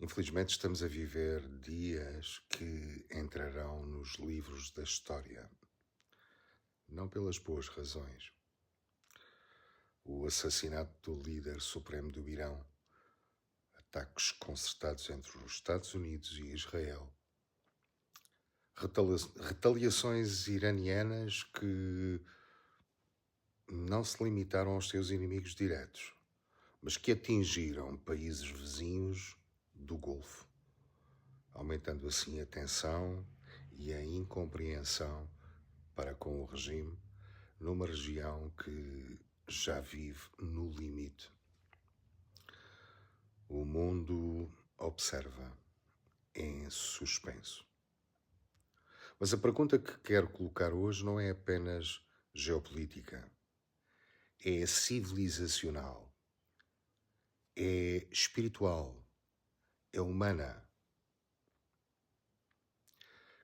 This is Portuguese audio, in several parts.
Infelizmente, estamos a viver dias que entrarão nos livros da história, não pelas boas razões. O assassinato do líder supremo do Irão, ataques concertados entre os Estados Unidos e Israel, retaliações iranianas que não se limitaram aos seus inimigos diretos, mas que atingiram países vizinhos do Golfo, aumentando assim a tensão e a incompreensão para com o regime numa região que já vive no limite. O mundo observa em suspenso. Mas a pergunta que quero colocar hoje não é apenas geopolítica, é civilizacional, é espiritual, é humana.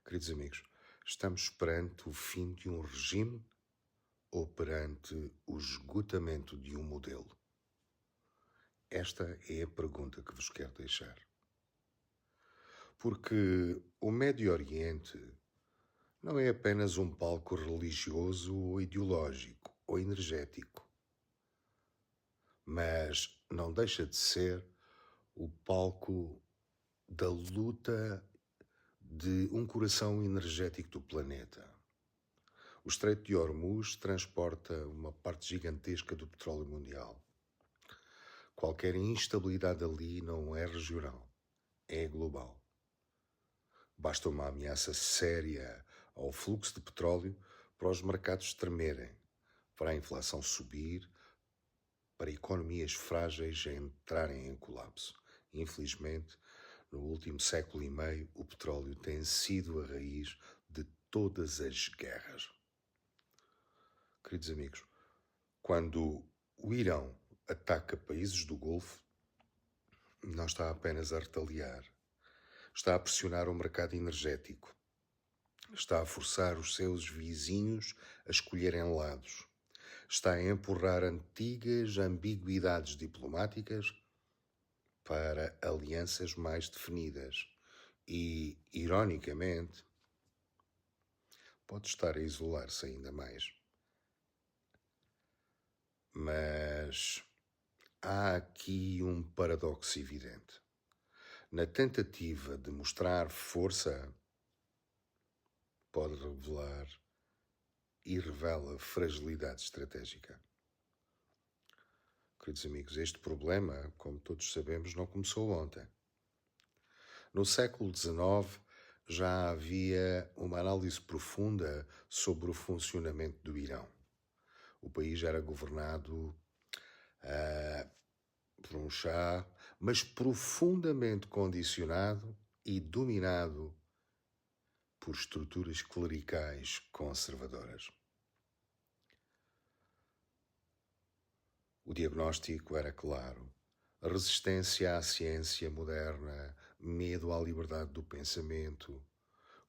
Queridos amigos, estamos perante o fim de um regime ou perante o esgotamento de um modelo? Esta é a pergunta que vos quero deixar. Porque o Médio Oriente não é apenas um palco religioso ou ideológico ou energético, mas não deixa de ser o palco da luta de um coração energético do planeta. O Estreito de Hormuz transporta uma parte gigantesca do petróleo mundial. Qualquer instabilidade ali não é regional, é global. Basta uma ameaça séria ao fluxo de petróleo para os mercados tremerem, para a inflação subir, para economias frágeis entrarem em colapso. Infelizmente, no último século e meio, o petróleo tem sido a raiz de todas as guerras. Queridos amigos, quando o Irão ataca países do Golfo, não está apenas a retaliar, está a pressionar o mercado energético, está a forçar os seus vizinhos a escolherem lados, está a empurrar antigas ambiguidades diplomáticas para alianças mais definidas e, ironicamente, pode estar a isolar-se ainda mais. Mas há aqui um paradoxo evidente. Na tentativa de mostrar força, pode revelar e revela fragilidade estratégica. Queridos amigos, este problema, como todos sabemos, não começou ontem. No século XIX já havia uma análise profunda sobre o funcionamento do Irão. O país era governado por um Shah, mas profundamente condicionado e dominado por estruturas clericais conservadoras. O diagnóstico era claro. A resistência à ciência moderna, medo à liberdade do pensamento,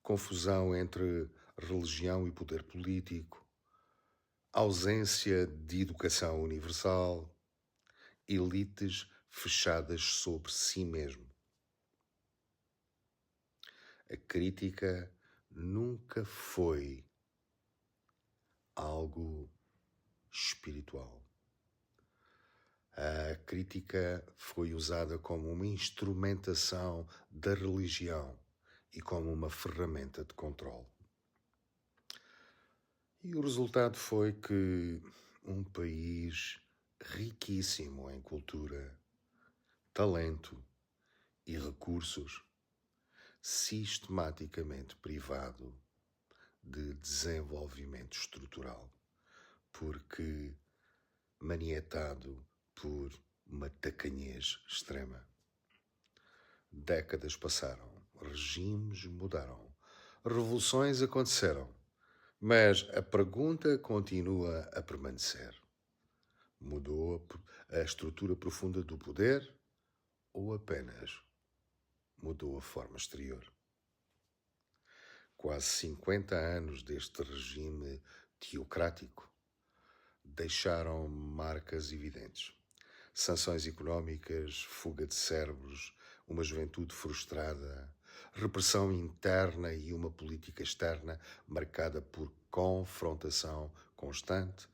confusão entre religião e poder político, ausência de educação universal, elites fechadas sobre si mesmo. A crítica nunca foi algo espiritual. A crítica foi usada como uma instrumentação da religião e como uma ferramenta de controle. E o resultado foi que um país riquíssimo em cultura, talento e recursos, sistematicamente privado de desenvolvimento estrutural, porque manietado por uma tacanhez extrema. Décadas passaram, regimes mudaram, revoluções aconteceram, mas a pergunta continua a permanecer. Mudou a estrutura profunda do poder ou apenas mudou a forma exterior? Quase 50 anos deste regime teocrático deixaram marcas evidentes. Sanções económicas, fuga de cérebros, uma juventude frustrada, repressão interna e uma política externa marcada por confrontação constante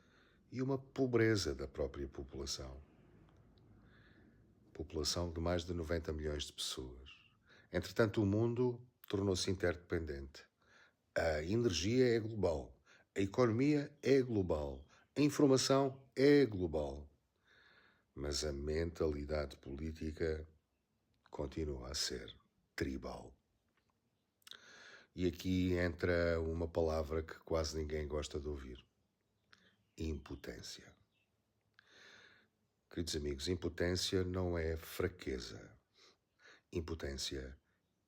e uma pobreza da própria população. População de mais de 90 milhões de pessoas. Entretanto, o mundo tornou-se interdependente. A energia é global, a economia é global, a informação é global. Mas a mentalidade política continua a ser tribal. E aqui entra uma palavra que quase ninguém gosta de ouvir: impotência. Queridos amigos, impotência não é fraqueza. Impotência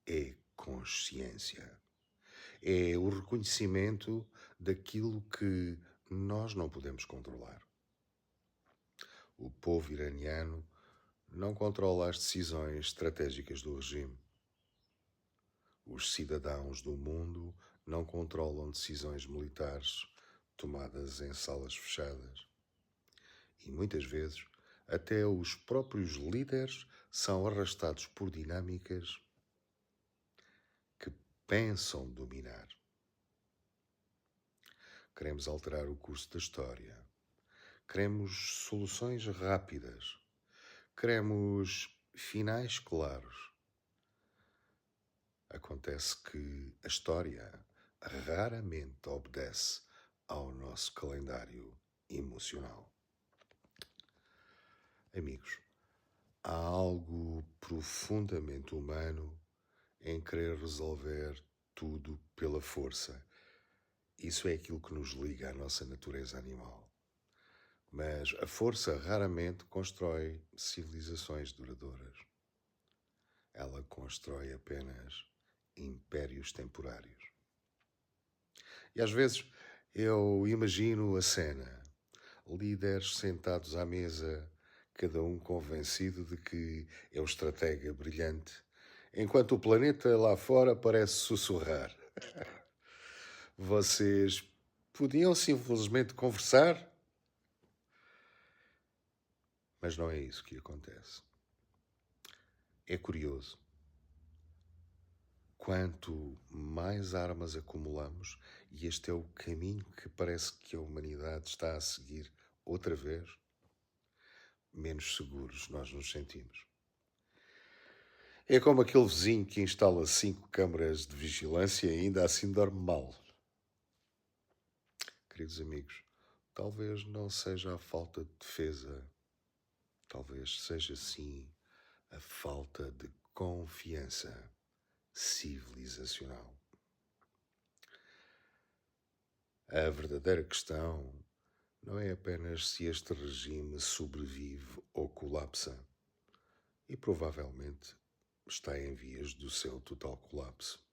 é consciência. É o reconhecimento daquilo que nós não podemos controlar. O povo iraniano não controla as decisões estratégicas do regime. Os cidadãos do mundo não controlam decisões militares tomadas em salas fechadas. E muitas vezes, até os próprios líderes são arrastados por dinâmicas que pensam dominar. Queremos alterar o curso da história. Queremos soluções rápidas. Queremos finais claros. Acontece que a história raramente obedece ao nosso calendário emocional. Amigos, há algo profundamente humano em querer resolver tudo pela força. Isso é aquilo que nos liga à nossa natureza animal. Mas a força raramente constrói civilizações duradouras. Ela constrói apenas impérios temporários. E às vezes eu imagino a cena: líderes sentados à mesa, cada um convencido de que é o estratega brilhante, enquanto o planeta lá fora parece sussurrar. Vocês podiam simplesmente conversar? Mas não é isso que acontece. É curioso. Quanto mais armas acumulamos, e este é o caminho que parece que a humanidade está a seguir outra vez, menos seguros nós nos sentimos. É como aquele vizinho que instala 5 câmaras de vigilância e ainda assim dorme mal. Queridos amigos, talvez não seja a falta de defesa, talvez seja sim a falta de confiança civilizacional. A verdadeira questão não é apenas se este regime sobrevive ou colapsa, e provavelmente está em vias do seu total colapso.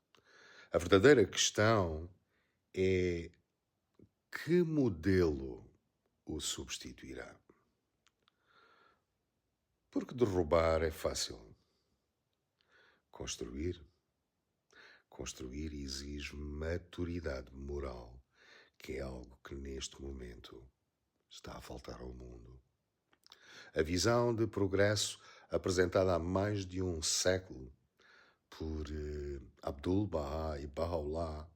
A verdadeira questão é que modelo o substituirá. Porque derrubar é fácil. Construir exige maturidade moral, que é algo que neste momento está a faltar ao mundo. A visão de progresso apresentada há mais de um século por Abdul-Baha e Baha'u'lláh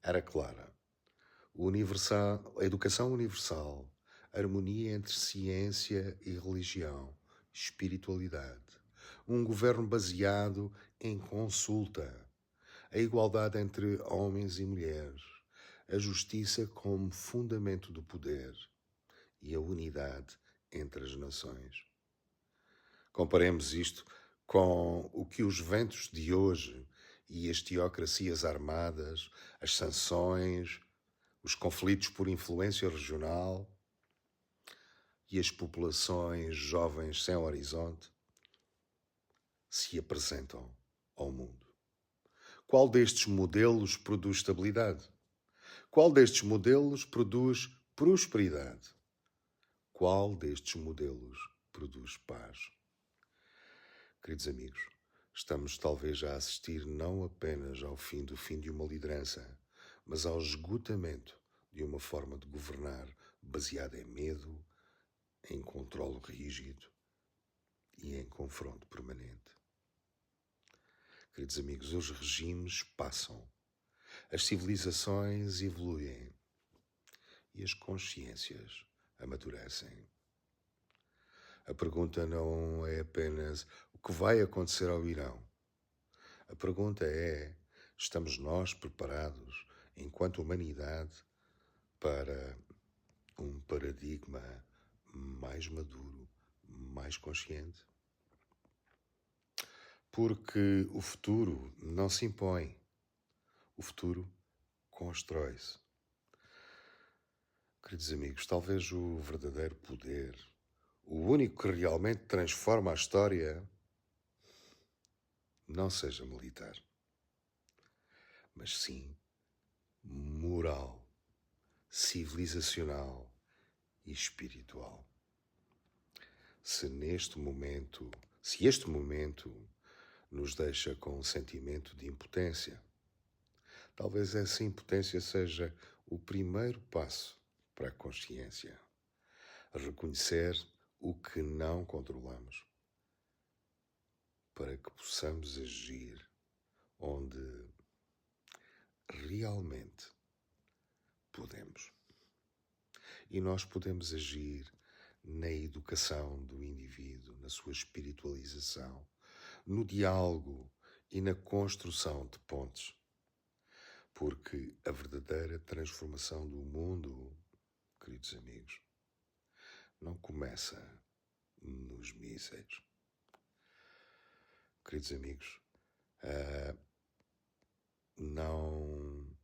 era clara. A educação universal, harmonia entre ciência e religião, espiritualidade, um governo baseado em consulta, a igualdade entre homens e mulheres, a justiça como fundamento do poder e a unidade entre as nações. Comparemos isto com o que os ventos de hoje e as teocracias armadas, as sanções, os conflitos por influência regional e as populações jovens sem horizonte se apresentam ao mundo. Qual destes modelos produz estabilidade? Qual destes modelos produz prosperidade? Qual destes modelos produz paz? Queridos amigos, estamos talvez a assistir não apenas ao fim de uma liderança, mas ao esgotamento de uma forma de governar baseada em medo, em controle rígido e em confronto permanente. Queridos amigos, os regimes passam, as civilizações evoluem e as consciências amadurecem. A pergunta não é apenas o que vai acontecer ao Irão. A pergunta é: estamos nós preparados, enquanto humanidade, para um paradigma mais maduro, mais consciente? Porque o futuro não se impõe, o futuro constrói-se. Queridos amigos, talvez o verdadeiro poder, o único que realmente transforma a história, não seja militar, mas sim moral, civilizacional e espiritual. Se este momento nos deixa com um sentimento de impotência, talvez essa impotência seja o primeiro passo para a consciência. Reconhecer o que não controlamos, para que possamos agir onde realmente podemos. E nós podemos agir na educação do indivíduo, na sua espiritualização, no diálogo e na construção de pontes. Porque a verdadeira transformação do mundo, queridos amigos, não começa nos mísseis. Queridos amigos, não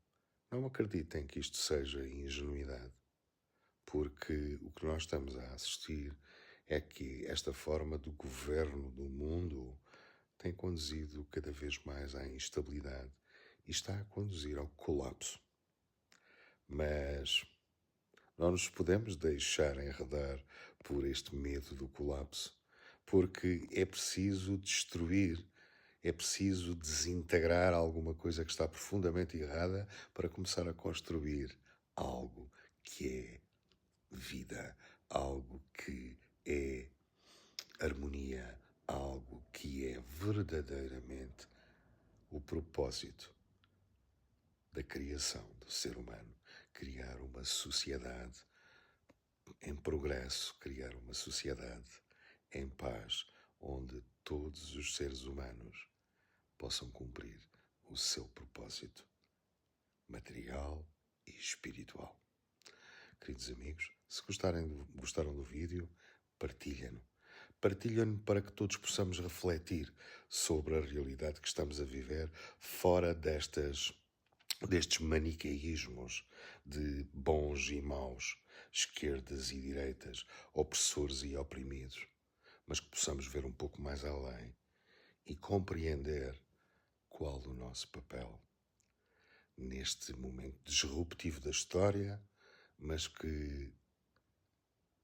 acreditem que isto seja ingenuidade, porque o que nós estamos a assistir é que esta forma do governo do mundo tem conduzido cada vez mais à instabilidade e está a conduzir ao colapso. Mas não nos podemos deixar enredar por este medo do colapso, porque é preciso destruir, é preciso desintegrar alguma coisa que está profundamente errada para começar a construir algo que é vida, algo que é harmonia, algo que é verdadeiramente o propósito da criação do ser humano. Criar uma sociedade em progresso, criar uma sociedade em paz, onde todos os seres humanos possam cumprir o seu propósito material e espiritual. Queridos amigos, se gostaram do vídeo, partilhem-no. Partilhem-no para que todos possamos refletir sobre a realidade que estamos a viver fora destes maniqueísmos de bons e maus, esquerdas e direitas, opressores e oprimidos, mas que possamos ver um pouco mais além e compreender qual o nosso papel neste momento disruptivo da história, mas que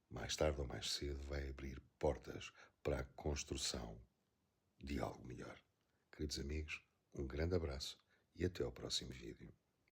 mais tarde ou mais cedo vai abrir portas para a construção de algo melhor. Queridos amigos, um grande abraço e até ao próximo vídeo.